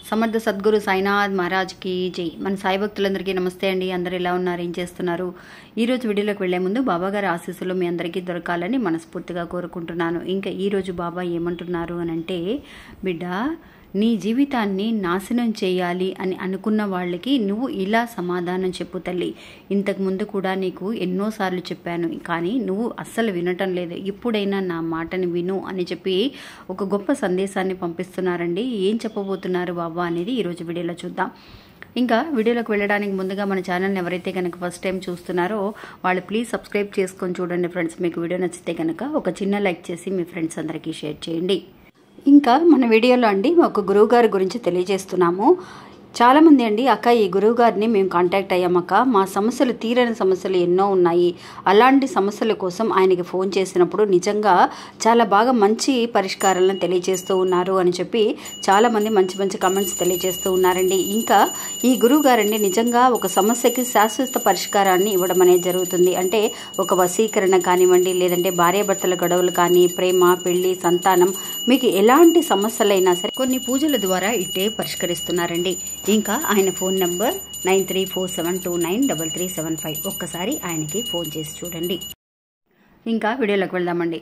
సమర్థ సద్గురు సాయినాథ్ మహారాజ్ కి జై. మన సాయి భక్తులందరికీ నమస్తే అండి. అందరు ఎలా ఉన్నారు, ఏం చేస్తున్నారు? ఈరోజు వీడియోలోకి వెళ్లే ముందు బాబా గారి ఆశీస్సులు మీ అందరికీ దొరకాలని మనస్ఫూర్తిగా కోరుకుంటున్నాను. ఇంకా ఈరోజు బాబా ఏమంటున్నారు అని అంటే, బిడ్డ నీ జీవితాన్ని నాశనం చేయాలి అని అనుకున్న వాళ్ళకి నువ్వు ఇలా సమాధానం చెప్పు తల్లి. ఇంతకుముందు కూడా నీకు ఎన్నోసార్లు చెప్పాను, కానీ నువ్వు అస్సలు వినటం లేదు. ఇప్పుడైనా నా మాటని విను అని చెప్పి ఒక గొప్ప సందేశాన్ని పంపిస్తున్నారండి. ఏం చెప్పబోతున్నారు బాబా అనేది ఈరోజు వీడియోలో చూద్దాం. ఇంకా వీడియోలోకి వెళ్ళడానికి ముందుగా మన ఛానల్ని ఎవరైతే కనుక ఫస్ట్ టైం చూస్తున్నారో వాళ్ళు ప్లీజ్ సబ్స్క్రైబ్ చేసుకొని చూడండి ఫ్రెండ్స్. మీకు వీడియో నచ్చితే కనుక ఒక చిన్న లైక్ చేసి మీ ఫ్రెండ్స్ అందరికీ షేర్ చేయండి. ఇంకా మన వీడియోలో అండి ఒక గురువుగారి గురించి తెలియజేస్తున్నాము. చాలామంది అండి, అక్క ఈ గురువుగారిని మేము కాంటాక్ట్ అయ్యామక్క, మా సమస్యలు తీరని సమస్యలు ఎన్నో ఉన్నాయి, అలాంటి సమస్యల కోసం ఆయనకి ఫోన్ చేసినప్పుడు నిజంగా చాలా బాగా మంచి పరిష్కారాలను తెలియజేస్తూ ఉన్నారు అని చెప్పి చాలామంది మంచి మంచి కామెంట్స్ తెలియజేస్తూ ఉన్నారండి. ఇంకా ఈ గురువుగారండి నిజంగా ఒక సమస్యకి శాశ్వత పరిష్కారాన్ని ఇవ్వడం అనేది జరుగుతుంది. అంటే ఒక వశీకరణ కానివ్వండి, లేదంటే భార్యాభర్తల గొడవలు కానీ, ప్రేమ, పెళ్లి, సంతానం, మీకు ఎలాంటి సమస్యలైనా సరే కొన్ని పూజల ద్వారా ఇట్టే పరిష్కరిస్తున్నారండి. ఇంకా ఆయన ఫోన్ నంబర్ 9347293375. ఒక్కసారి ఆయనకి ఫోన్ చేసి చూడండి. ఇంకా వీడియోలోకి వెళ్దామండి.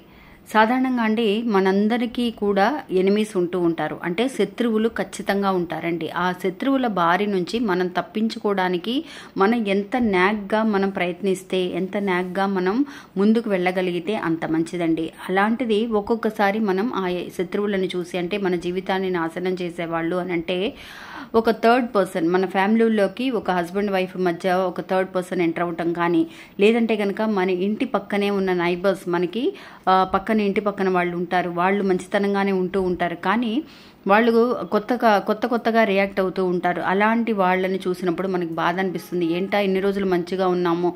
సాధారణంగా అండి మనందరికీ కూడా ఎనిమీస్ ఉంటూ ఉంటారు, అంటే శత్రువులు ఖచ్చితంగా ఉంటారండి. ఆ శత్రువుల బారి నుంచి మనం తప్పించుకోవడానికి మనం ఎంత న్యాగ్గా మనం ప్రయత్నిస్తే, ఎంత న్యాగ్గా మనం ముందుకు వెళ్ళగలిగితే అంత మంచిదండి. అలాంటిది ఒక్కొక్కసారి మనం ఆ శత్రువులను చూసి, అంటే మన జీవితాన్ని నాశనం చేసేవాళ్ళు అని అంటే ఒక థర్డ్ పర్సన్, మన ఫ్యామిలీలోకి ఒక హస్బెండ్ వైఫ్ మధ్య ఒక థర్డ్ పర్సన్ ఎంటర్ అవటం కానీ, లేదంటే కనుక మన ఇంటి పక్కనే ఉన్న నైబర్స్, మనకి పక్కన ఇంటి పక్కన వాళ్ళు ఉంటారు, వాళ్ళు మంచితనంగానే ఉంటూ ఉంటారు, కానీ వాళ్ళు కొత్తగా రియాక్ట్ అవుతూ ఉంటారు. అలాంటి వాళ్ళని చూసినప్పుడు మనకి బాధ అనిపిస్తుంది. ఏంటా ఇన్ని రోజులు మంచిగా ఉన్నాము,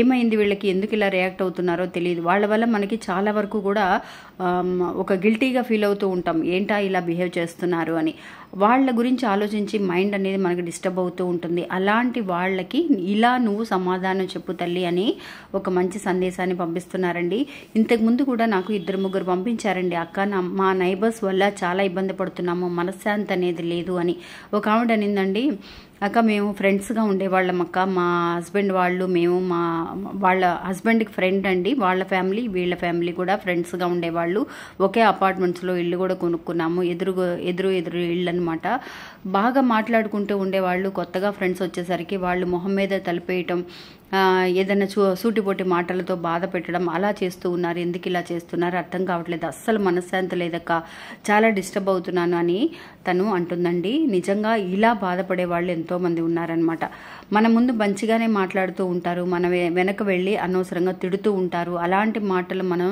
ఏమైంది వీళ్ళకి, ఎందుకు ఇలా రియాక్ట్ అవుతున్నారో తెలియదు. వాళ్ళ వల్ల మనకి చాలా వరకు కూడా ఒక గిల్టీగా ఫీల్ అవుతూ ఉంటాం, ఏంటా ఇలా బిహేవ్ చేస్తున్నారు అని. వాళ్ళ గురించి ఆలోచించి మైండ్ అనేది మనకి డిస్టర్బ్ అవుతూ ఉంటుంది. అలాంటి వాళ్ళకి ఇలా నువ్వు సమాధానం చెప్పు తల్లి అని ఒక మంచి సందేశాన్ని పంపిస్తున్నారండి. ఇంతకుముందు కూడా నాకు 2-3 పంపించారండి, అక్క మా నైబర్స్ వల్ల చాలా ఇబ్బంది పడుతున్నాము, మనశ్శాంతి అనేది లేదు అని. ఒక ఆవిడ అనిందండి, అక్క మేము ఫ్రెండ్స్గా ఉండేవాళ్ళం అక్క, మా హస్బెండ్ వాళ్ళు, మేము వాళ్ళ హస్బెండ్కి ఫ్రెండ్ అండి, వాళ్ళ ఫ్యామిలీ వీళ్ళ ఫ్యామిలీ కూడా ఫ్రెండ్స్గా ఉండేవాళ్ళు, ఒకే అపార్ట్మెంట్స్లో ఇల్లు కూడా కొనుక్కున్నాము, ఎదురు ఇల్లు అనమాట. బాగా మాట్లాడుకుంటూ ఉండేవాళ్ళు. కొత్తగా ఫ్రెండ్స్ వచ్చేసరికి వాళ్ళు మొహం మీద తలిపేయటం, ఏదైనా సూటిపోటి మాటలతో బాధ పెట్టడం, అలా చేస్తూ ఉన్నారు. ఎందుకు ఇలా చేస్తున్నారు అర్థం కావట్లేదు, అస్సలు మనశ్శాంతి లేదక్క, చాలా డిస్టర్బ్ అవుతున్నాను అని తను అంటుందండి. నిజంగా ఇలా బాధపడే వాళ్ళు ఎంతోమంది ఉన్నారనమాట. మన ముందు మంచిగానే మాట్లాడుతూ ఉంటారు, మన వెనక వెళ్ళి అనవసరంగా తిడుతూ ఉంటారు. అలాంటి మాటలు మనం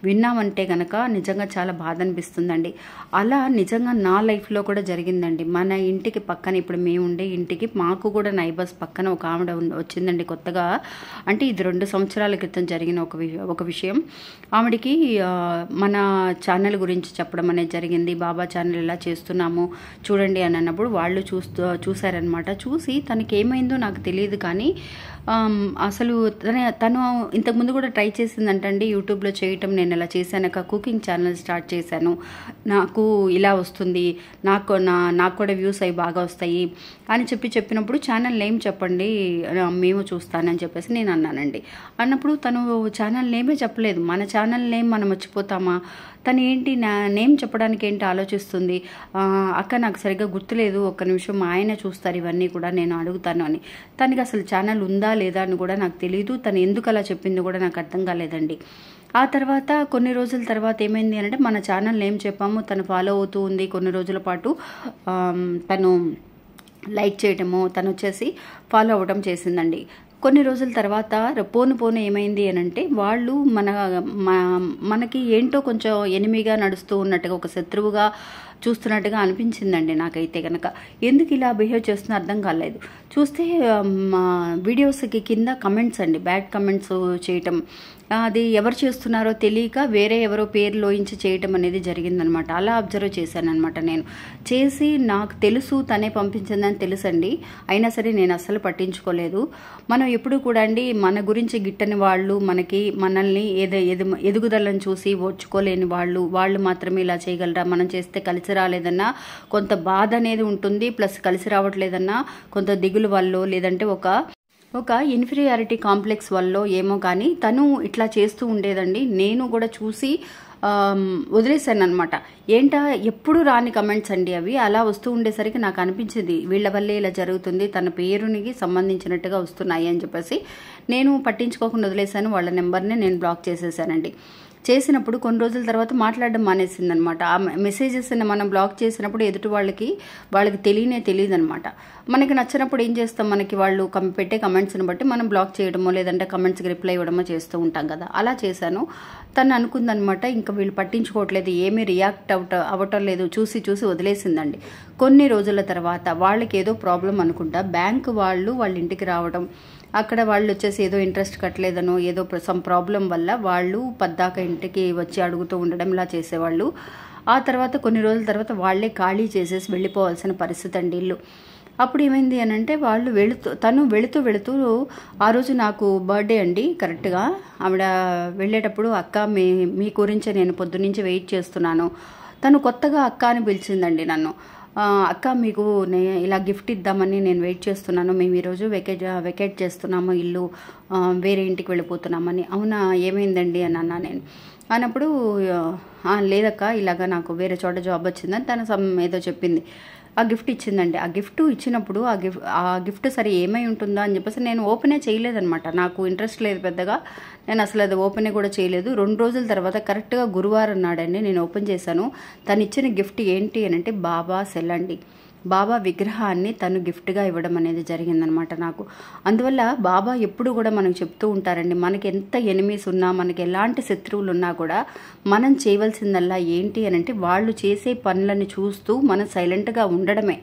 విన్నామంటే కనుక నిజంగా చాలా బాధ అనిపిస్తుందండి. అలా నిజంగా నా లైఫ్లో కూడా జరిగిందండి. మన ఇంటికి పక్కన, ఇప్పుడు మేము ఉండే ఇంటికి మాకు కూడా నైబర్స్ పక్కన ఒక ఆవిడ వచ్చిందండి కొత్తగా. అంటే ఇది 2 సంవత్సరాల క్రితం జరిగిన ఒక విషయం. ఆవిడికి మన ఛానల్ గురించి చెప్పడం అనేది జరిగింది. బాబా ఛానల్ ఇలా చేస్తున్నాము చూడండి అని అన్నప్పుడు వాళ్ళు చూసారనమాట. చూసి తనకి ఏమైందో నాకు తెలియదు, కానీ అసలు తను ఇంతకుముందు కూడా ట్రై చేసిందంటండి యూట్యూబ్లో చేయటం. నేను ఇలా చేశానక కుకింగ్ ఛానల్ స్టార్ట్ చేశాను, నాకు ఇలా వస్తుంది, నాకు కూడా వ్యూస్ అవి బాగా వస్తాయి అని చెప్పినప్పుడు ఛానల్ నేమ్ చెప్పండి మేము చూస్తానని చెప్పేసి నేను అన్నానండి. అన్నప్పుడు తను ఛానల్ నేమే చెప్పలేదు. మన ఛానల్ నేమ్ మనం మర్చిపోతామా? తను ఏంటి నేమ్ చెప్పడానికి ఏంటి ఆలోచిస్తుంది. అక్క నాకు సరిగ్గా గుర్తులేదు, ఒక్క నిమిషం మా ఆయన చూస్తారు ఇవన్నీ కూడా, నేను అడుగుతాను అని. తనకి అసలు ఛానల్ ఉందా లేదా అని కూడా నాకు తెలియదు. తను ఎందుకు అలా చెప్పిందో కూడా నాకు అర్థం కాలేదండి. ఆ తర్వాత కొన్ని రోజుల తర్వాత ఏమైంది అంటే, మన ఛానల్ నేమ్ చెప్పాము, తను ఫాలో అవుతూ ఉంది. కొన్ని రోజుల పాటు తను లైక్ చేయటము, తను వచ్చేసి ఫాలో అవ్వడం చేసిందండి. కొన్ని రోజుల తర్వాత పోను ఏమైంది అని అంటే, వాళ్ళు మనకి ఏంటో కొంచెం ఎనిమిగా నడుస్తూ ఉన్నట్టుగా, ఒక శత్రువుగా చూస్తున్నట్టుగా అనిపించిందండి నాకైతే కనుక. ఎందుకు ఇలా బిహేవ్ చేస్తున్నా అర్థం కాలేదు. చూస్తే వీడియోస్కి కింద కమెంట్స్ అండి, బ్యాడ్ కమెంట్స్ చేయటం, అది ఎవరు చేస్తున్నారో తెలియక వేరే ఎవరో పేరులోంచి చేయటం అనేది జరిగిందనమాట. అలా అబ్జర్వ్ చేశానమాట. నేను చేసి నాకు తెలుసు తనే పంపించిందని తెలుసండి, అయినా సరే నేను అస్సలు పట్టించుకోలేదు. మనం ఎప్పుడు కూడా అండి మన గురించి గిట్టని వాళ్ళు, మనల్ని ఎదుగుదలను చూసి ఓర్చుకోలేని వాళ్ళు మాత్రమే ఇలా చేయగలరా, మనం చేస్తే కలిసి కలిసి రాలేదన్నా కొంత బాధ అనేది ఉంటుంది, ప్లస్ కలిసి రావట్లేదన్నా కొంత దిగులు వల్ల, లేదంటే ఒక ఇన్ఫీరియారిటీ కాంప్లెక్స్ వల్ల ఏమో కానీ తను ఇట్లా చేస్తూ ఉండేదండి. నేను కూడా చూసి వదిలేశాను అనమాట. ఏంటా ఎప్పుడు రాని కమెంట్స్ అండి అవి. అలా వస్తూ ఉండేసరికి నాకు అనిపించింది వీళ్ళ వల్లే ఇలా జరుగుతుంది, తన పేరునికి సంబంధించినట్టుగా వస్తున్నాయి అని చెప్పేసి నేను పట్టించుకోకుండా వదిలేశాను. వాళ్ళ నెంబర్ని నేను బ్లాక్ చేసేసానండి. చేసినప్పుడు కొన్ని రోజుల తర్వాత మాట్లాడడం మానేసింది అనమాట. ఆ మెసేజెస్ని మనం బ్లాక్ చేసినప్పుడు ఎదుటి వాళ్ళకి తెలియదు అనమాట. మనకి నచ్చినప్పుడు ఏం చేస్తాం, మనకి వాళ్ళు పెట్టే కమెంట్స్ని బట్టి మనం బ్లాక్ చేయడమో లేదంటే కమెంట్స్కి రిప్లై ఇవ్వడమో చేస్తూ ఉంటాం కదా. అలా చేశాను. తను అనుకుందనమాట ఇంకా వీళ్ళు పట్టించుకోవట్లేదు, ఏమీ రియాక్ట్ అవ్వటం లేదు, చూసి వదిలేసిందండి. కొన్ని రోజుల తర్వాత వాళ్ళకి ఏదో ప్రాబ్లం అనుకుంటా బ్యాంక్ వాళ్ళ ఇంటికి రావడం, అక్కడ వాళ్ళు వచ్చేసి ఏదో ఇంట్రెస్ట్ కట్టలేదనో ఏదో సమ్ ప్రాబ్లం వల్ల వాళ్ళు పద్దాక ఇంటికి వచ్చి అడుగుతూ ఉండడం ఇలా చేసేవాళ్ళు. ఆ తర్వాత కొన్ని రోజుల తర్వాత వాళ్ళే ఖాళీ చేసేసి వెళ్ళిపోవాల్సిన పరిస్థితి అండి ఇల్లు. అప్పుడు ఏమైంది అని అంటే తను వెళుతూ ఆ రోజు నాకు బర్త్డే అండి కరెక్ట్గా. ఆవిడ వెళ్ళేటప్పుడు అక్క మీ గురించే నేను పొద్దున్నుంచి వెయిట్ చేస్తున్నాను. తను కొత్తగా అక్క అని పిలిచిందండి నన్ను. అక్క మీకు ఇలా గిఫ్ట్ ఇద్దామని నేను వెయిట్ చేస్తున్నాను, మేము ఈరోజు వెకేట్ చేస్తున్నాము, ఇల్లు వేరే ఇంటికి వెళ్ళిపోతున్నామని. అవునా ఏమైందండి అని అన్నా నేను. అన్నప్పుడు లేదక్క ఇలాగా నాకు వేరే చోట జాబ్ వచ్చిందని తను ఏదో చెప్పింది. ఆ గిఫ్ట్ ఇచ్చిందండి. ఆ గిఫ్ట్ ఇచ్చినప్పుడు ఆ గిఫ్ట్ సరే ఏమై ఉంటుందా అని చెప్పేసి నేను ఓపెనే చేయలేదనమాట. నాకు ఇంట్రెస్ట్ లేదు పెద్దగా, నేను అసలు అది ఓపెనే కూడా చేయలేదు. 2 రోజుల తర్వాత కరెక్ట్గా గురువారం నాడండి నేను ఓపెన్ చేశాను. తను ఇచ్చిన గిఫ్ట్ ఏంటి అని అంటే బాబా సెల్ అండి. బాబా విగ్రహాన్ని తను గిఫ్ట్గా ఇవ్వడం అనేది జరిగిందనమాట నాకు. అందువల్ల బాబా ఎప్పుడు కూడా మనకు చెప్తూ ఉంటారండి, మనకి ఎంత ఎనిమీస్ ఉన్నా, మనకి ఎలాంటి శత్రువులు ఉన్నా కూడా మనం చేయవలసిందల్లా ఏంటి అని అంటే వాళ్ళు చేసే పనులను చూస్తూ మనం సైలెంట్గా ఉండడమే.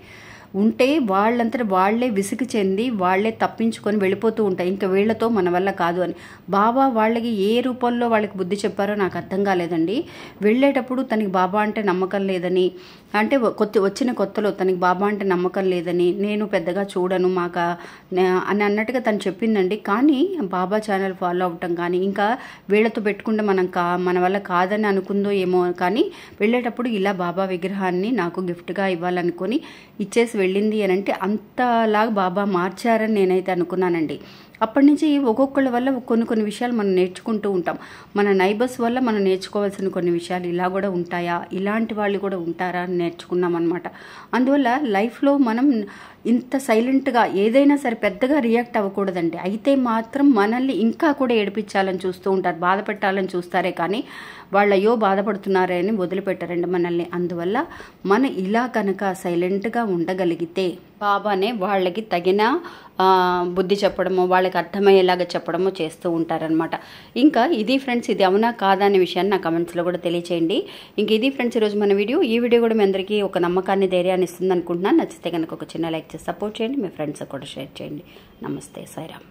ఉంటే వాళ్ళంతా వాళ్లే విసుగు చెంది వాళ్లే తప్పించుకొని వెళ్ళిపోతూ ఉంటాయి, ఇంకా వీళ్లతో మన వల్ల కాదు అని. బాబా వాళ్ళకి ఏ రూపంలో వాళ్ళకి బుద్ధి చెప్పారో నాకు అర్థం కాలేదండి. వెళ్ళేటప్పుడు తనకి బాబా అంటే నమ్మకం లేదని, అంటే వచ్చిన కొత్తలో తనకి బాబా అంటే నమ్మకం లేదని, నేను పెద్దగా చూడను అని అన్నట్టుగా తను చెప్పిందండి. కానీ బాబా ఛానల్ ఫాలో అవటం కానీ ఇంకా వీళ్లతో పెట్టుకుంటే మన వల్ల కాదని అనుకుందో ఏమో కానీ వెళ్ళేటప్పుడు ఇలా బాబా విగ్రహాన్ని నాకు గిఫ్ట్గా ఇవ్వాలనుకొని ఇచ్చేసి వెళ్ళింది అని అంటే అంతలాగా బాబా మార్చారని నేనైతే అనుకున్నానండి. అప్పటి నుంచి ఒక్కొక్కళ్ళ వల్ల కొన్ని విషయాలు మనం నేర్చుకుంటూ ఉంటాం. మన నైబర్స్ వల్ల మనం నేర్చుకోవాల్సిన కొన్ని విషయాలు ఇలా కూడా ఉంటాయా, ఇలాంటి వాళ్ళు కూడా ఉంటారా అని నేర్చుకున్నాం అనమాట. అందువల్ల లైఫ్లో మనం ఇంత సైలెంట్గా ఏదైనా సరే పెద్దగా రియాక్ట్ అవ్వకూడదండి. అయితే మాత్రం మనల్ని ఇంకా కూడా ఏడిపించాలని చూస్తూ ఉంటారు, బాధ పెట్టాలని చూస్తారే కానీ వాళ్ళయ్యో బాధపడుతున్నారే అని వదిలిపెట్టారండి మనల్ని. అందువల్ల మనం ఇలా కనుక సైలెంట్గా ఉండగలిగితే బాబానే వాళ్ళకి తగిన బుద్ధి చెప్పడము, వాళ్ళకి అర్థమయ్యేలాగా చెప్పడము చేస్తూ ఉంటారనమాట. ఇంకా ఇది ఫ్రెండ్స్, ఇది అవునా కాదా అనే విషయాన్ని నా కమెంట్స్లో కూడా తెలియచేయండి. ఇంక ఇది ఫ్రెండ్స్ ఈరోజు మన వీడియో. ఈ వీడియో కూడా మీ అందరికీ ఒక నమ్మకాన్ని, ధైర్యాన్ని ఇస్తుంది అనుకుంటున్నాను. నచ్చితే కనుక ఒక చిన్న లైక్ చేసి సపోర్ట్ చేయండి, మీ ఫ్రెండ్స్ కూడా షేర్ చేయండి. నమస్తే, సాయిరామ్.